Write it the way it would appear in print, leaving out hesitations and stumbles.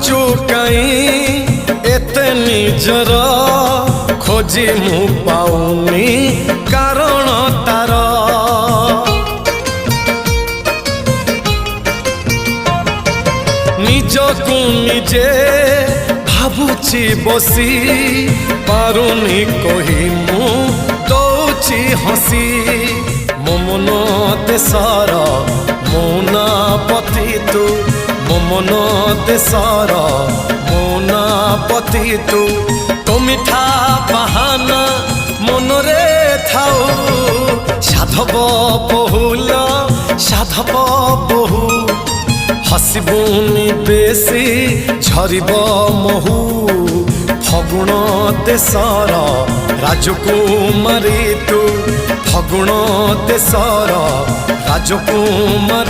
भाबुचु कहीं एते निजर खोजी मु पाउनी कारण तार निजकु निजे भाबुची बसी पारुनी कही मु दौची हसी मो मन देशर मौना पति तू मो मन देशर मौना पति तू तो मिठा बाहाना मनरे थाऊ साधव बहुल साधव बहु हसबुनी बेसी झरिब महू फगुण देशर राजकुमारी तू फगुण देशर राजकुमारी।